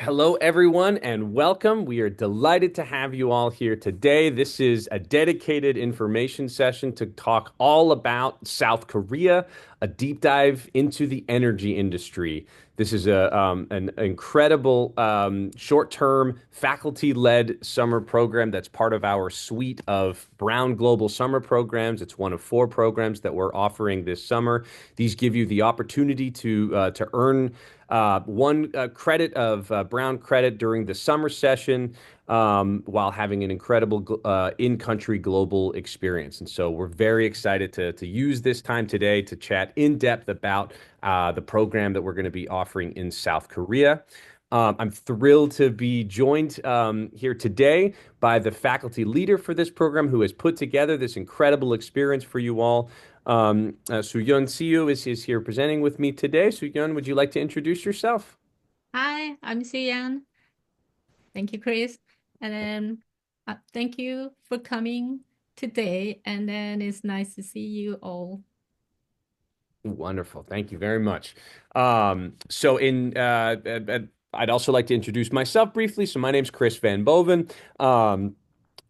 Hello, everyone, and welcome. We are delighted to have you all here today. This is a dedicated information session to talk all about South Korea, a deep dive into the energy industry. This is an incredible short-term faculty-led summer program that's part of our suite of Brown Global Summer programs. It's one of four programs that we're offering this summer. These give you the opportunity to earn one credit of Brown credit during the summer session while having an incredible in-country global experience. And so we're very excited to use this time today to chat in depth about the program that we're going to be offering in South Korea. I'm thrilled to be joined here today by the faculty leader for this program who has put together this incredible experience for you all. Soo-yeon Siu is here presenting with me today. Soo-yeon, would you like to introduce yourself? Hi, I'm Suyan. Thank you, Chris. And then thank you for coming today. And then it's nice to see you all. Wonderful. Thank you very much. I'd also like to introduce myself briefly. So my name's Chris Van Boven.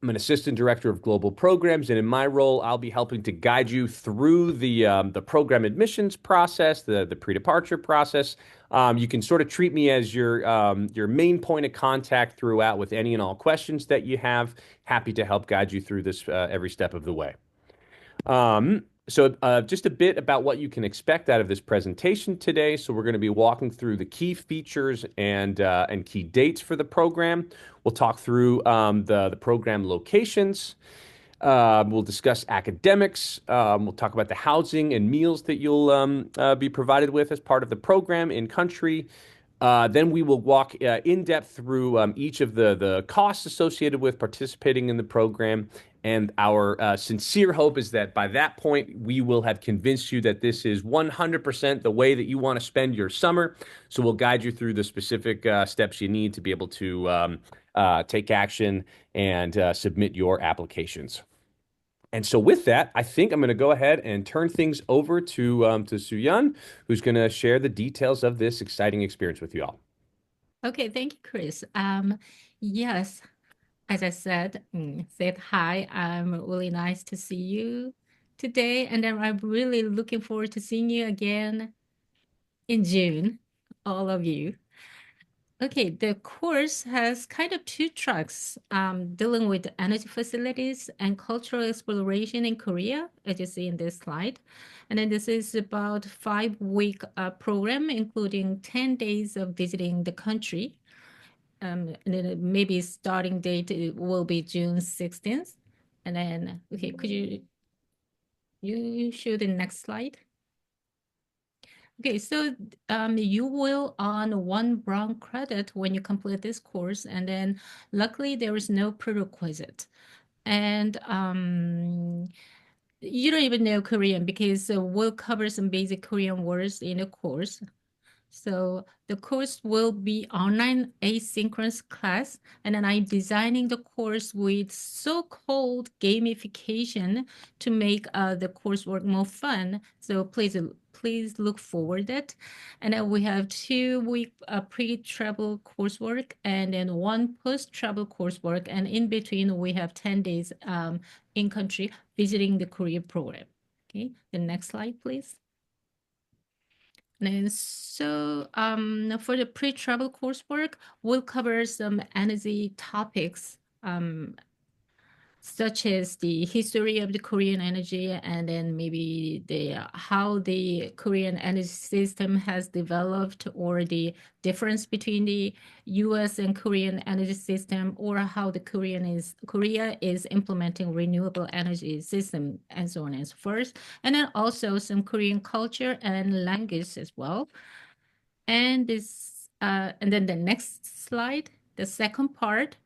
I'm an assistant director of global programs, and in my role, I'll be helping to guide you through the program admissions process, the pre-departure process. You can sort of treat me as your main point of contact throughout with any and all questions that you have. Happy to help guide you through this every step of the way. Just a bit about what you can expect out of this presentation today. So we're going to be walking through the key features and key dates for the program. We'll talk through the program locations. We'll discuss academics. We'll talk about the housing and meals that you'll be provided with as part of the program in country. Then we will walk in depth through each of the costs associated with participating in the program. And our sincere hope is that by that point, we will have convinced you that this is 100% the way that you want to spend your summer. So we'll guide you through the specific steps you need to be able to take action and submit your applications. And so with that, I think I'm going to go ahead and turn things over to Soo-yeon, who's going to share the details of this exciting experience with you all. Okay, thank you, Chris. Yes, as I said hi. Really nice to see you today. And then I'm really looking forward to seeing you again in June, all of you. Okay, the course has kind of two tracks dealing with energy facilities and cultural exploration in Korea, as you see in this slide. And then this is about 5 week program, including 10 days of visiting the country. And then maybe starting date will be June 16th. And then, okay, could you show the next slide? Okay, so you will earn one Brown credit when you complete this course, and then luckily there is no prerequisite. And you don't even know Korean because we'll cover some basic Korean words in the course. So the course will be online asynchronous class, and then I'm designing the course with so-called gamification to make the coursework more fun. So please look forward it. And then we have 2 week pre-travel coursework and then one post-travel coursework, and in between we have 10 days in country visiting the Korea program. Okay, the next slide, please. And so for the pre-travel coursework, we'll cover some energy topics such as the history of the Korean energy, and then maybe the how the Korean energy system has developed, or the difference between the US and Korean energy system, or how the Korea is implementing renewable energy system, and so on and so forth. And then also some Korean culture and language as well. And then the next slide, the second part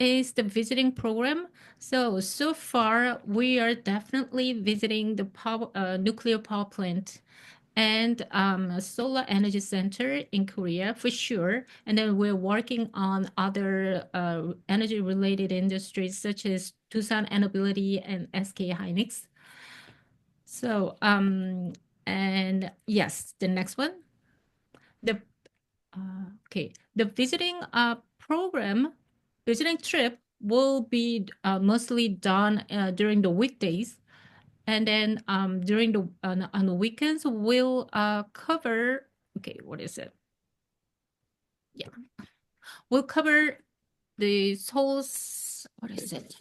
is the visiting program. So far, we are definitely visiting the nuclear power plant and a solar energy center in Korea for sure. And then we're working on other energy related industries such as Doosan Enerbility and SK Hynix. So, and yes, the next one. The Okay, the visiting trip will be mostly done during the weekdays, and then during the on the weekends we'll cover. Okay, what is it? Yeah, we'll cover the Seoul's. What is it?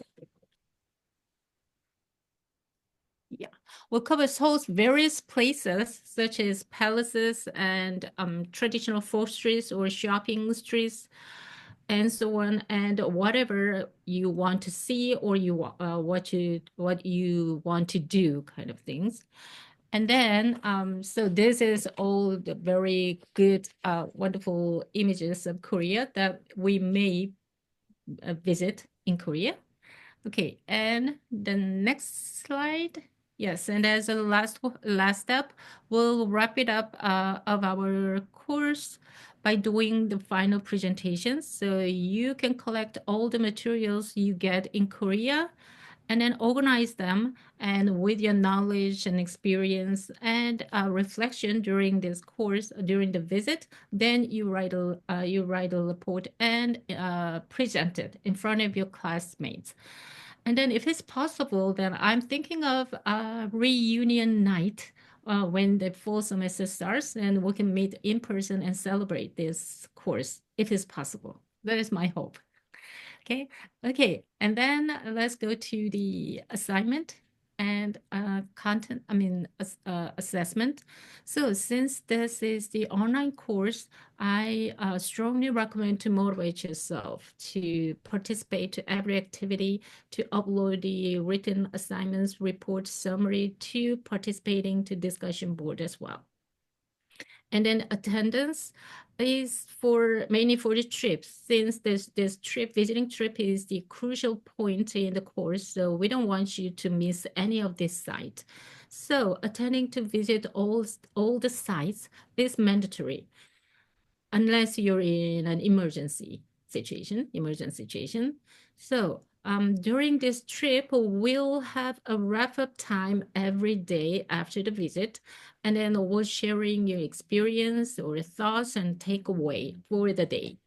Yeah, we'll cover Seoul's various places, such as palaces and traditional folk streets or shopping streets, and so on, and whatever you want to see or what you want to do, kind of things. And then, so this is all the very good, wonderful images of Korea that we may visit in Korea. Okay, and the next slide. Yes, and as a last step, we'll wrap it up of our course by doing the final presentation. So you can collect all the materials you get in Korea and then organize them. And with your knowledge and experience and reflection during this course, during the visit, then you write a report and present it in front of your classmates. And then, if it's possible, then I'm thinking of a reunion night when the fall semester starts, and we can meet in person and celebrate this course if it's possible. That is my hope. Okay, okay, and then let's go to the assignment and content, assessment. So since this is the online course, I strongly recommend to motivate yourself to participate to every activity, to upload the written assignments, report summary, to participating to discussion board as well. And then attendance is for mainly for the trips, since this visiting trip is the crucial point in the course, so we don't want you to miss any of this site. So attending to visit all the sites is mandatory unless you're in an emergency situation. So during this trip, we'll have a wrap-up time every day after the visit, and then we're sharing your experience or thoughts and takeaway for the day.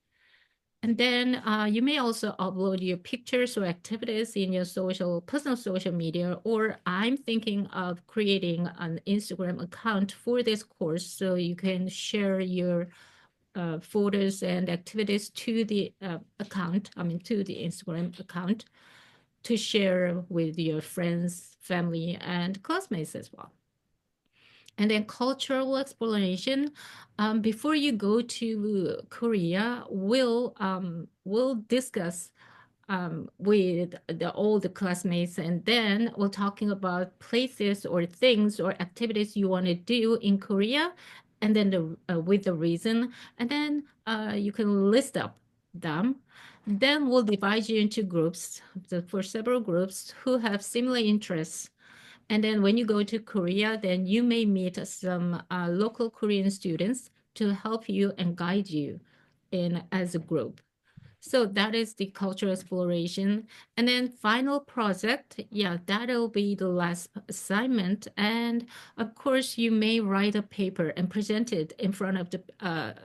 And then you may also upload your pictures or activities in your personal social media, or I'm thinking of creating an Instagram account for this course so you can share your photos and activities to the to the Instagram account to share with your friends, family, and classmates as well. And then cultural exploration. Before you go to Korea, we'll discuss with all the classmates, and then we're talking about places or things or activities you want to do in Korea, and then with the reason, and then you can list up them. Then we'll divide you into groups, for several groups who have similar interess. And then when you go to Korea, then you may meet some local Korean students to help you and guide you in as a group. So that is the cultural exploration. And then final project, yeah, that'll be the last assignment. And of course, you may write a paper and present it in front of the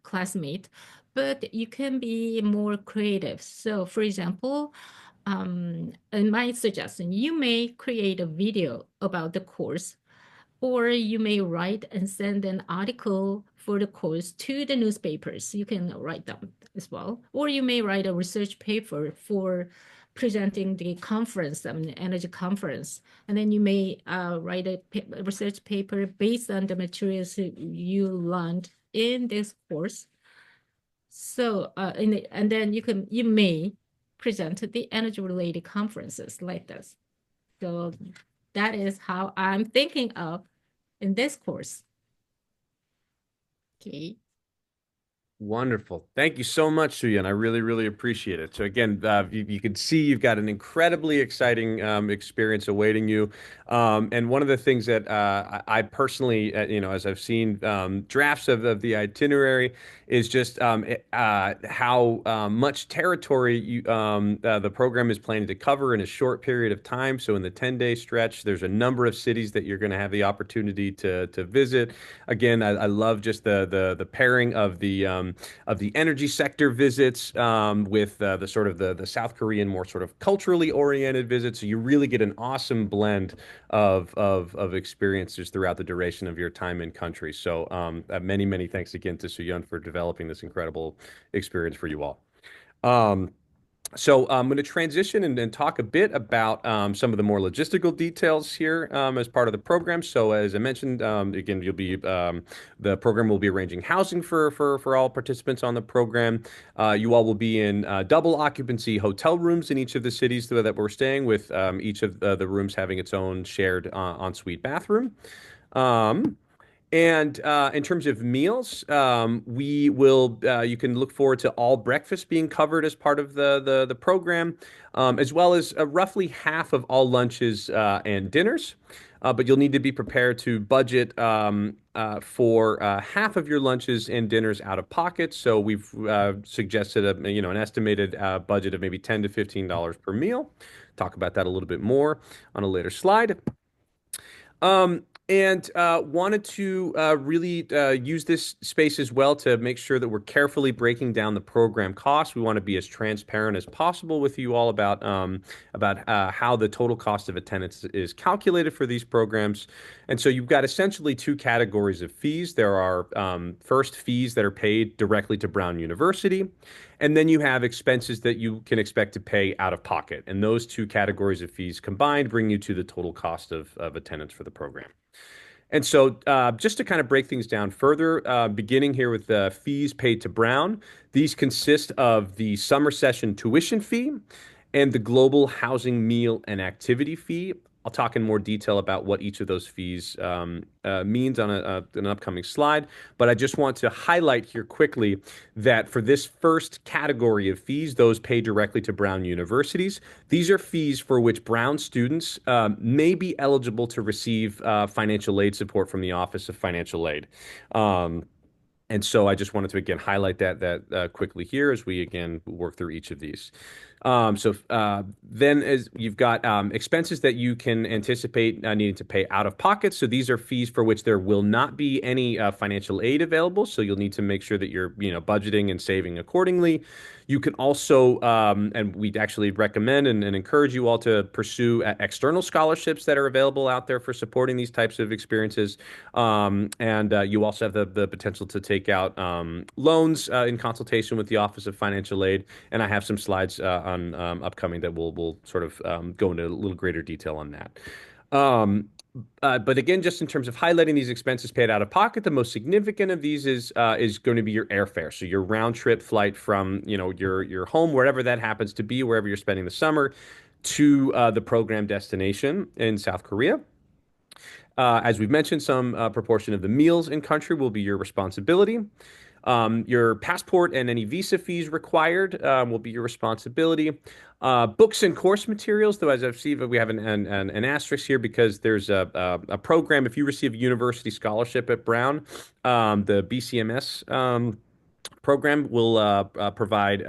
classmate, but you can be more creative. So for example, in my suggestion, you may create a video about the course, or you may write and send an article for the course to the newspapers. You can write them as well. Or you may write a research paper for presenting the conference, energy conference. And then you may write a research paper based on the materials you learned in this course. So, and then you may present the energy related conferences like this. So that is how I'm thinking of in this course. Okay. Wonderful. Thank you so much, Suyan. I really, really appreciate it. So again, you can see you've got an incredibly exciting experience awaiting you. And one of the things that I personally, as I've seen drafts of the itinerary, is just how much territory the program is planning to cover in a short period of time. So in the 10-day stretch, there's a number of cities that you're going to have the opportunity to visit. Again, I love just the pairing of the energy sector visits with the sort of the South Korean more sort of culturally oriented visits. So you really get an awesome blend of experiences throughout the duration of your time in country. So many thanks again to Suyun for developing this incredible experience for you all. Um, so I'm going to transition and talk a bit about some of the more logistical details here as part of the program. So as I mentioned, again, the program will be arranging housing for all participants on the program. You all will be in double occupancy hotel rooms in each of the cities that we're staying with, each of the rooms having its own shared ensuite bathroom. Um, and in terms of meals, we will you can look forward to all breakfast being covered as part of the program, as well as roughly half of all lunches and dinners. But you'll need to be prepared to budget for half of your lunches and dinners out of pocket. So we've suggested an estimated budget of maybe $10 to $15 per meal. Talk about that a little bit more on a later slide. And wanted to really use this space as well to make sure that we're carefully breaking down the program costs. We want to be as transparent as possible with you all about how the total cost of attendance is calculated for these programs. And so you've got essentially two categories of fees. There are first fees that are paid directly to Brown University, and then you have expenses that you can expect to pay out of pocket. And those two categories of fees combined bring you to the total cost of attendance for the program. And so, just to kind of break things down further, beginning here with the fees paid to Brown, these consist of the summer session tuition fee and the global housing meal and activity fee. I'll talk in more detail about what each of those fees means on an upcoming slide. But I just want to highlight here quickly that for this first category of fees, those paid directly to Brown universities, these are fees for which Brown students may be eligible to receive financial aid support from the Office of Financial Aid. And so I just wanted to again highlight that quickly here as we again work through each of these. Then as you've got expenses that you can anticipate needing to pay out of pocket. So these are fees for which there will not be any financial aid available. So you'll need to make sure that you're budgeting and saving accordingly. You can also, and we'd actually recommend and encourage you all to pursue external scholarships that are available out there for supporting these types of experiences. And you also have the potential to take out loans in consultation with the Office of Financial Aid. And I have some slides on upcoming that will sort of go into a little greater detail on that. But again, just in terms of highlighting these expenses paid out of pocket, the most significant of these is going to be your airfare. So your round trip flight from your home, wherever that happens to be, wherever you're spending the summer, to the program destination in South Korea. As we've mentioned, some proportion of the meals in country will be your responsibility. Your passport and any visa fees required will be your responsibility. Books and course materials, though, as I've seen, we have an asterisk here because there's a program. If you receive a university scholarship at Brown, the BCMS program will provide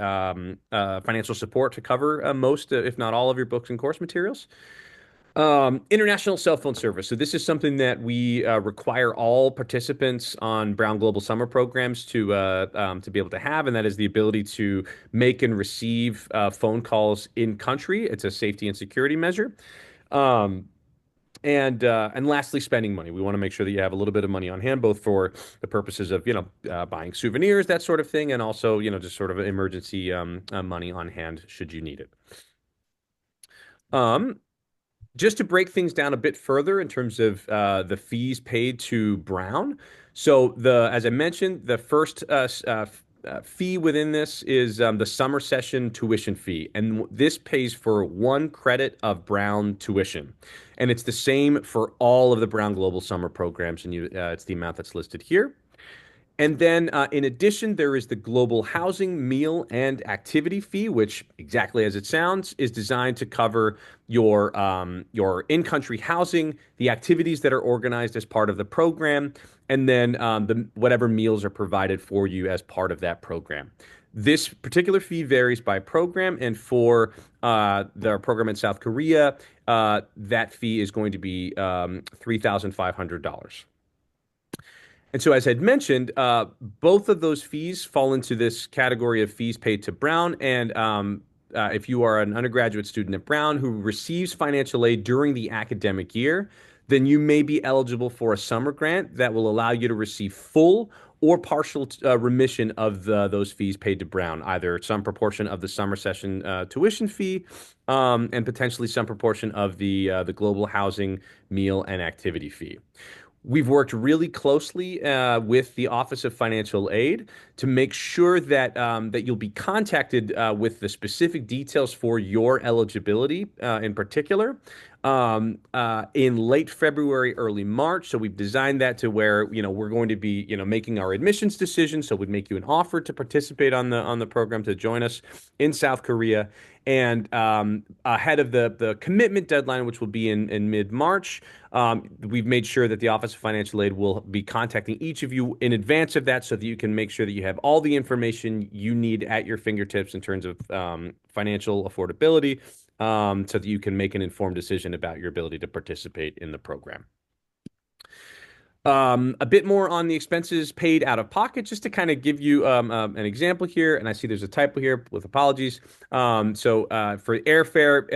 financial support to cover most, if not all, of your books and course materials. International cell phone service. So this is something that we require all participants on Brown Global Summer programs to be able to have, and that is the ability to make and receive phone calls in country. It's a safety and security measure. Um, and lastly, spending money. We want to make sure that you have a little bit of money on hand, both for the purposes of buying souvenirs, that sort of thing, and also just sort of emergency money on hand should you need it. Um, just to break things down a bit further in terms of the fees paid to Brown. So as I mentioned, the first fee within this is the summer session tuition fee, and this pays for 1 credit of Brown tuition, and it's the same for all of the Brown Global Summer programs, and it's the amount that's listed here. And then, in addition, there is the Global Housing Meal and Activity Fee, which, exactly as it sounds, is designed to cover your in-country housing, the activities that are organized as part of the program, and then the whatever meals are provided for you as part of that program. This particular fee varies by program, and for the program in South Korea, that fee is going to be $3,500. And so, as I'd mentioned, both of those fees fall into this category of fees paid to Brown. And if you are an undergraduate student at Brown who receives financial aid during the academic year, then you may be eligible for a summer grant that will allow you to receive full or partial remission of those fees paid to Brown, either some proportion of the summer session tuition fee and potentially some proportion of the global housing meal and activity fee. We've worked really closely with the Office of Financial Aid to make sure that that you'll be contacted with the specific details for your eligibility in particular in late February, early March. So we've designed that to where we're going to be making our admissions decision. So we'd make you an offer to participate on the program to join us in South Korea. And ahead of the commitment deadline, which will be in mid-March, we've made sure that the Office of Financial Aid will be contacting each of you in advance of that so that you can make sure that you have all the information you need at your fingertips in terms of financial affordability, so that you can make an informed decision about your ability to participate in the program. A bit more on the expenses paid out of pocket, just to kind of give you an example here. And I see there's a typo here with apologies. For airfare,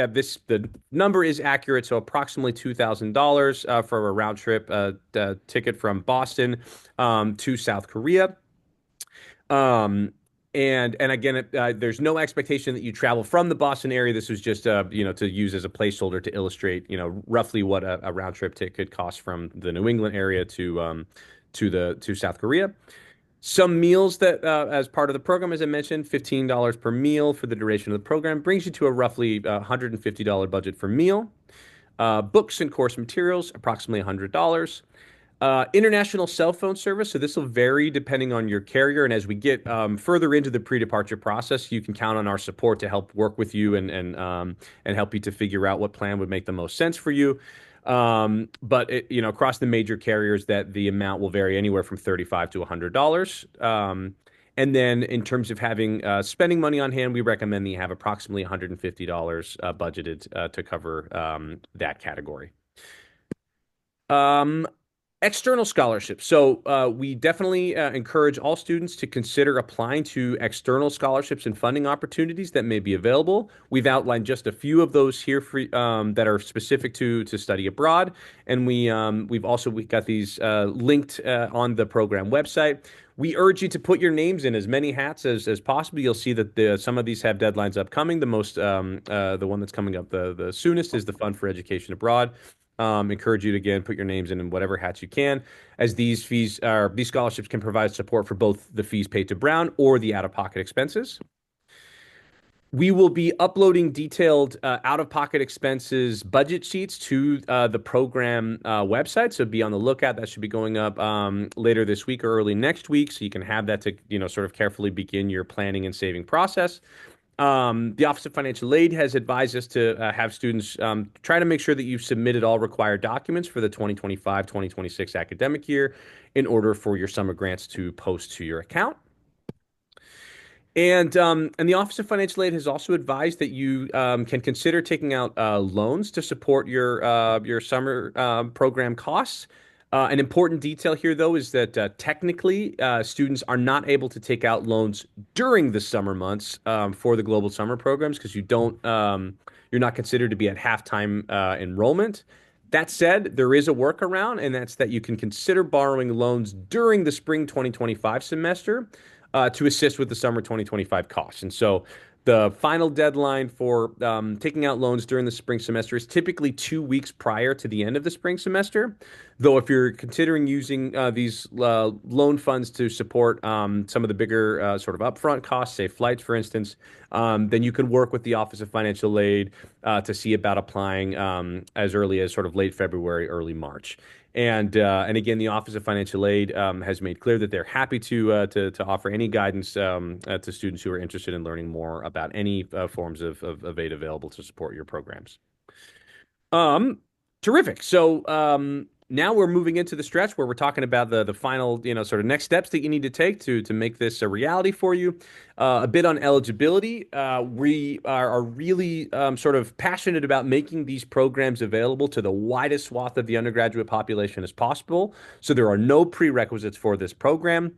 the number is accurate. So approximately $2,000 for a round trip ticket from Boston to South Korea. And again, there's no expectation that you travel from the Boston area. This was just to use as a placeholder to illustrate roughly what a round trip ticket could cost from the New England area to South Korea. Some meals that as part of the program, as I mentioned, $15 per meal for the duration of the program brings you to a roughly $150 budget for meal. Books and course materials, approximately $100. International cell phone service. So this will vary depending on your carrier. And as we get further into the pre-departure process, you can count on our support to help work with you and help you to figure out what plan would make the most sense for you. But across the major carriers, that the amount will vary anywhere from $35 to $100. And then in terms of having spending money on hand, we recommend that you have approximately $150 budgeted to cover that category. External scholarships. So we definitely encourage all students to consider applying to external scholarships and funding opportunities that may be available. We've outlined just a few of those here for that are specific to study abroad, and we've got these linked on the program website. We urge you to put your names in as many hats as possible. You'll see that some of these have deadlines upcoming. The one that's coming up the soonest is the Fund for Education Abroad. Encourage you to, again, put your names in whatever hats you can, as these scholarships can provide support for both the fees paid to Brown or the out-of-pocket expenses. We will be uploading detailed out-of-pocket expenses budget sheets to the program website, so be on the lookout. That should be going up later this week or early next week, so you can have that to sort of carefully begin your planning and saving process. The Office of Financial Aid has advised us to have students try to make sure that you've submitted all required documents for the 2025-2026 academic year in order for your summer grants to post to your account. And the Office of Financial Aid has also advised that you can consider taking out loans to support your summer program costs. An important detail here, though, is that technically students are not able to take out loans during the summer months for the global summer programs because you're not considered to be at halftime enrollment. That said, there is a workaround, and that's that you can consider borrowing loans during the spring 2025 semester to assist with the summer 2025 costs. And so the final deadline for taking out loans during the spring semester is typically 2 weeks prior to the end of the spring semester. Though if you're considering using these loan funds to support some of the bigger sort of upfront costs, say flights, for instance, then you can work with the Office of Financial Aid to see about applying as early as sort of late February, early March. And again, the Office of Financial Aid has made clear that they're happy to offer any guidance to students who are interested in learning more about any forms of aid available to support your programs. Um, Terrific. So now we're moving into the stretch where we're talking about the final, sort of next steps that you need to take to make this a reality for you. A bit on eligibility. We are really sort of passionate about making these programs available to the widest swath of the undergraduate population as possible. So there are no prerequisites for this program.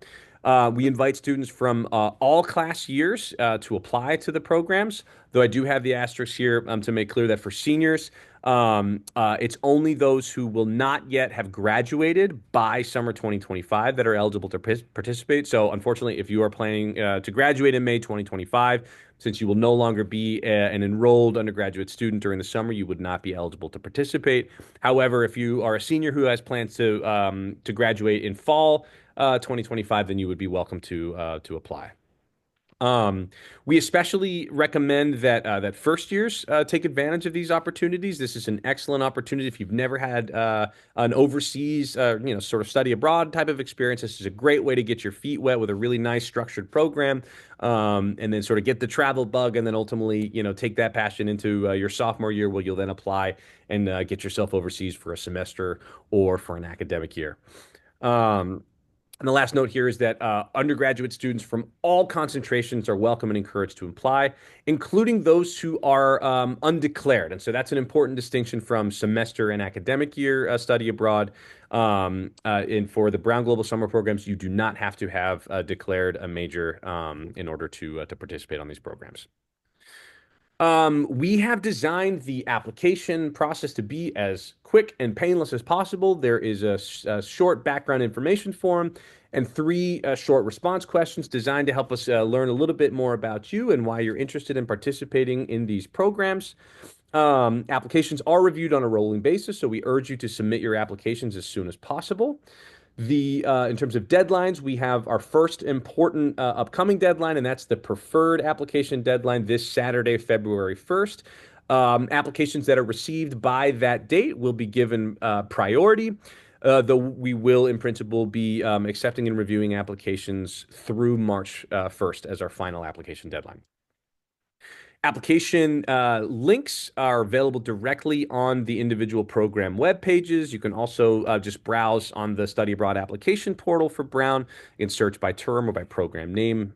We invite students from all class years to apply to the programs, though I do have the asterisk here to make clear that for seniors, it's only those who will not yet have graduated by summer 2025 that are eligible to participate. So, unfortunately, if you are planning to graduate in May 2025, since you will no longer be an enrolled undergraduate student during the summer, you would not be eligible to participate. However, if you are a senior who has plans to graduate in fall 2025, then you would be welcome to apply. Um, we especially recommend that first years take advantage of these opportunities. This is an excellent opportunity if you've never had an overseas, sort of study abroad type of experience. This is a great way to get your feet wet with a really nice structured program, and then sort of get the travel bug, and then ultimately, take that passion into your sophomore year, where you'll then apply and get yourself overseas for a semester or for an academic year. Um, and the last note here is that undergraduate students from all concentrations are welcome and encouraged to apply, including those who are undeclared. And so that's an important distinction from semester and academic year study abroad. And for the Brown Global Summer Programs, you do not have to have declared a major in order to participate on these programs. We have designed the application process to be as quick and painless as possible. There is a short background information form and three short response questions designed to help us learn a little bit more about you and why you're interested in participating in these programs. Applications are reviewed on a rolling basis, so we urge you to submit your applications as soon as possible. In terms of deadlines, we have our first important upcoming deadline, and that's the preferred application deadline this Saturday, February 1st. Applications that are received by that date will be given priority, though we will, in principle, be accepting and reviewing applications through March 1st as our final application deadline. Application links are available directly on the individual program web pages. You can also just browse on the Study Abroad application portal for Brown. You can search by term or by program name.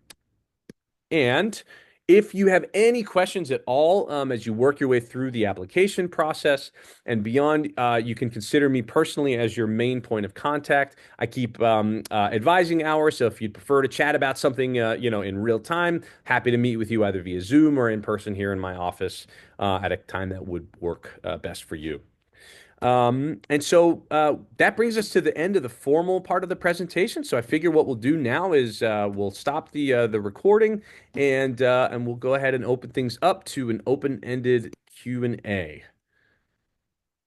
And if you have any questions at all as you work your way through the application process and beyond, you can consider me personally as your main point of contact. I keep advising hours, so if you'd prefer to chat about something, in real time, happy to meet with you either via Zoom or in person here in my office at a time that would work best for you. And so that brings us to the end of the formal part of the presentation. So I figure what we'll do now is we'll stop the recording and we'll go ahead and open things up to an open-ended Q&A.